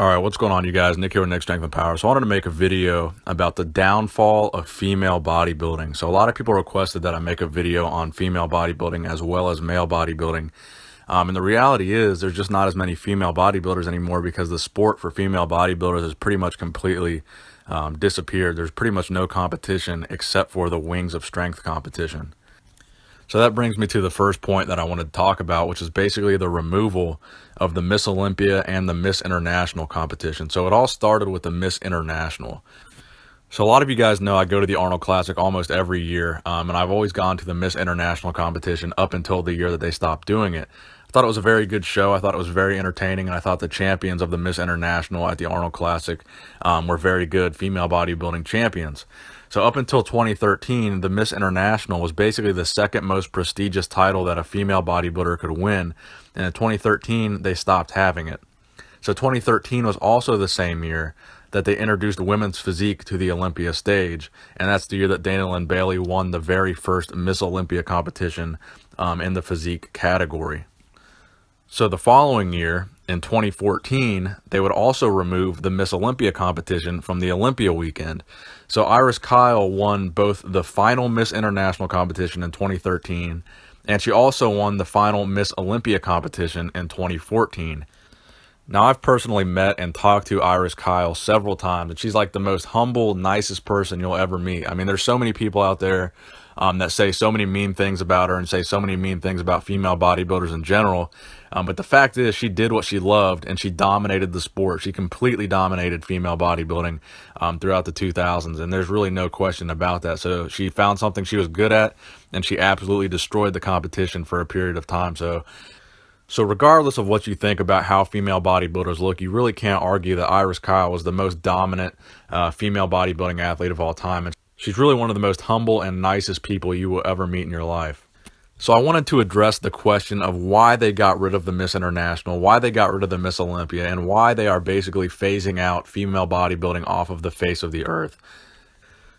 All right, what's going on, you guys? Nick here with Nick Strength and Power. So I wanted to make a video about the downfall of female bodybuilding. So a lot of people requested that I make a video on female bodybuilding as well as male bodybuilding. And the reality is there's just not as many female bodybuilders anymore because the sport for female bodybuilders has pretty much completely disappeared. There's pretty much no competition except for the Wings of Strength competition. So that brings me to the first point that I wanted to talk about, which is basically the removal of the Miss Olympia and the Miss International competition. So it all started with the Miss International. So a lot of you guys know I go to the Arnold Classic almost every year, and I've always gone to the Miss International competition up until the year that they stopped doing it. I thought it was a very good show. I thought it was very entertaining, and I thought the champions of the Miss International at the Arnold Classic were very good female bodybuilding champions. So up until 2013, the Miss International was basically the second most prestigious title that a female bodybuilder could win. And in 2013, they stopped having it. So 2013 was also the same year that they introduced women's physique to the Olympia stage. And that's the year that Dana Lynn Bailey won the very first Miss Olympia competition in the physique category. So the following year, in 2014, they would also remove the Miss Olympia competition from the Olympia weekend. So Iris Kyle won both the final Miss International competition in 2013, and she also won the final Miss Olympia competition in 2014. Now, I've personally met and talked to Iris Kyle several times, and she's like the most humble, nicest person you'll ever meet. I mean, there's so many people out there that say so many mean things about her and say so many mean things about female bodybuilders in general. But the fact is, she did what she loved, and she dominated the sport. She completely dominated female bodybuilding throughout the 2000s, and there's really no question about that. So she found something she was good at, and she absolutely destroyed the competition for a period of time. So regardless of what you think about how female bodybuilders look, you really can't argue that Iris Kyle was the most dominant female bodybuilding athlete of all time. And she's really one of the most humble and nicest people you will ever meet in your life. So I wanted to address the question of why they got rid of the Miss International, why they got rid of the Miss Olympia, and why they are basically phasing out female bodybuilding off of the face of the earth.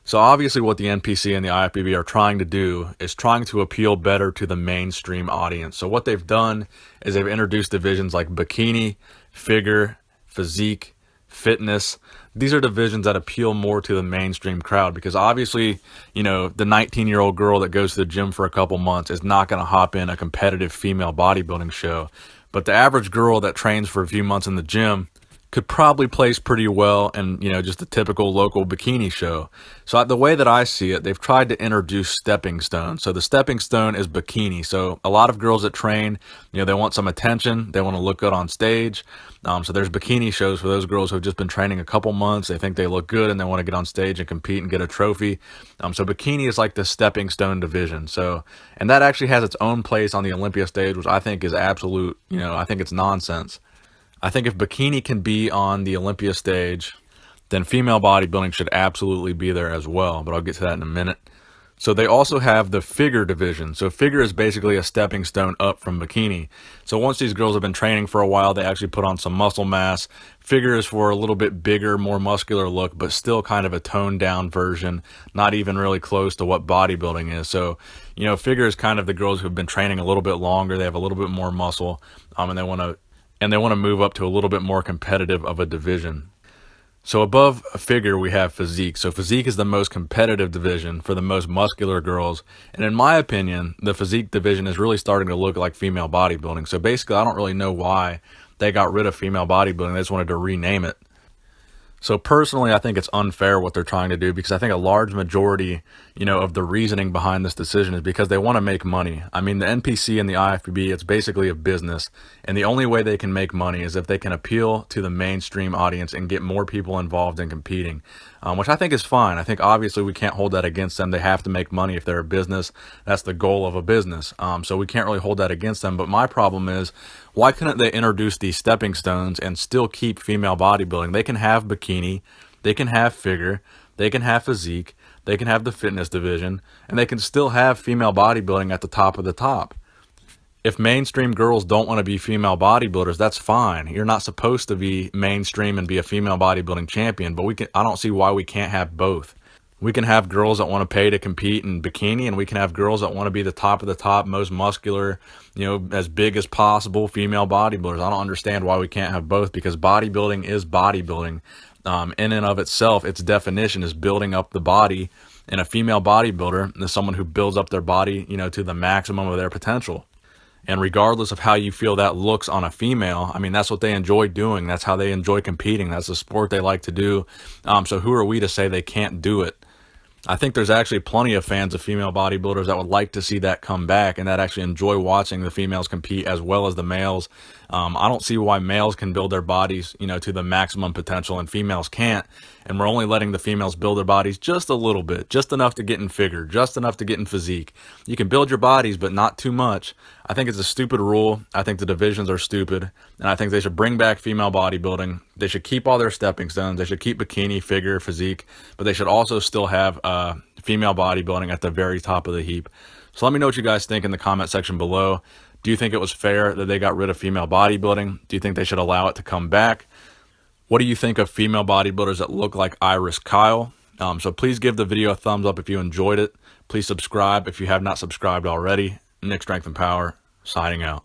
So obviously what the NPC and the IFBB are trying to do is trying to appeal better to the mainstream audience. So what they've done is they've introduced divisions like bikini, figure, physique, fitness. These are divisions that appeal more to the mainstream crowd because obviously, you know, the 19-year-old girl that goes to the gym for a couple months is not going to hop in a competitive female bodybuilding show. But the average girl that trains for a few months in the gym could probably place pretty well in, you know, just a typical local bikini show. So the way that I see it, they've tried to introduce stepping stones. So the stepping stone is bikini. So a lot of girls that train, you know, they want some attention. They want to look good on stage. So there's bikini shows for those girls who have just been training a couple months. They think they look good and they want to get on stage and compete and get a trophy. So bikini is like the stepping stone division. So, and that actually has its own place on the Olympia stage, which I think is absolute, you know, I think it's nonsense. I think if bikini can be on the Olympia stage, then female bodybuilding should absolutely be there as well, but I'll get to that in a minute. So they also have the figure division. So figure is basically a stepping stone up from bikini. So once these girls have been training for a while, they actually put on some muscle mass. Figure is for a little bit bigger, more muscular look, but still kind of a toned down version, not even really close to what bodybuilding is. So, you know, figure is kind of the girls who've been training a little bit longer. They have a little bit more muscle, and they want to move up to a little bit more competitive of a division. So above figure, we have physique. So physique is the most competitive division for the most muscular girls. And in my opinion, the physique division is really starting to look like female bodybuilding. So basically, I don't really know why they got rid of female bodybuilding. They just wanted to rename it. So personally, I think it's unfair what they're trying to do because I think a large majority, you know, of the reasoning behind this decision is because they want to make money. I mean, the NPC and the IFBB, it's basically a business. And the only way they can make money is if they can appeal to the mainstream audience and get more people involved in competing, which I think is fine. I think obviously we can't hold that against them. They have to make money if they're a business. That's the goal of a business. So we can't really hold that against them. But my problem is, why couldn't they introduce these stepping stones and still keep female bodybuilding? They can have bikini, they can have figure, they can have physique, they can have the fitness division, and they can still have female bodybuilding at the top of the top. If mainstream girls don't want to be female bodybuilders, that's fine. You're not supposed to be mainstream and be a female bodybuilding champion, but I don't see why we can't have both. We can have girls that want to pay to compete in bikini, and we can have girls that want to be the top of the top, most muscular, as big as possible female bodybuilders. I don't understand why we can't have both, because bodybuilding is bodybuilding. In and of itself, its definition is building up the body, and a female bodybuilder is someone who builds up their body, to the maximum of their potential. And regardless of how you feel that looks on a female, I mean, that's what they enjoy doing. That's how they enjoy competing. That's the sport they like to do. So who are we to say they can't do it? I think there's actually plenty of fans of female bodybuilders that would like to see that come back and that actually enjoy watching the females compete as well as the males. I don't see why males can build their bodies, to the maximum potential and females can't. And we're only letting the females build their bodies just a little bit, just enough to get in figure, just enough to get in physique. You can build your bodies, but not too much. I think it's a stupid rule. I think the divisions are stupid. And I think they should bring back female bodybuilding. They should keep all their stepping stones. They should keep bikini, figure, physique, but they should also still have female bodybuilding at the very top of the heap. So let me know what you guys think in the comment section below. Do you think it was fair that they got rid of female bodybuilding? Do you think they should allow it to come back? What do you think of female bodybuilders that look like Iris Kyle? So please give the video a thumbs up if you enjoyed it. Please subscribe if you have not subscribed already. Nick Strength and Power, signing out.